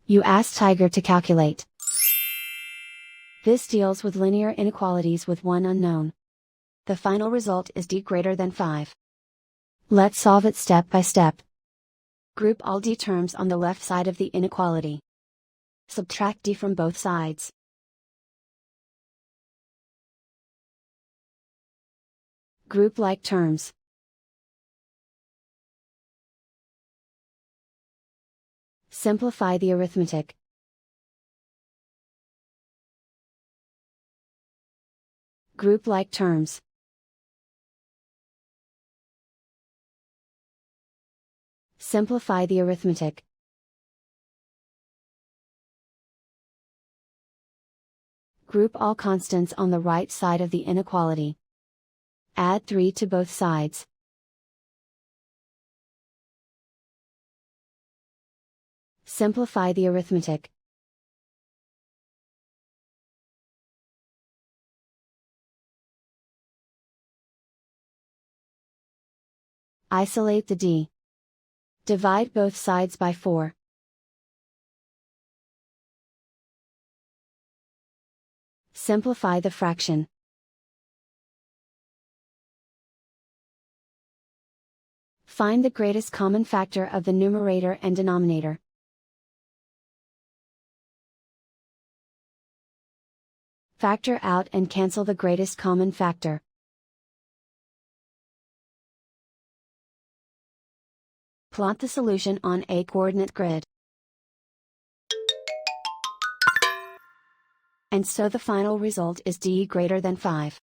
You ask Tiger to calculate. This deals with linear inequalities with one unknown. The final result is d greater than 5. Let's solve it step by step. Group all d terms on the left side of the inequality. Subtract d from both sides. Group like terms. Simplify the arithmetic. Group like terms. Simplify the arithmetic. Group all constants on the right side of the inequality. Add 3 to both sides. Simplify the arithmetic. Isolate the d. Divide both sides by 4. Simplify the fraction. Find the greatest common factor of the numerator and denominator. Factor out and cancel the greatest common factor. Plot the solution on a coordinate grid. And so the final result is d greater than 5.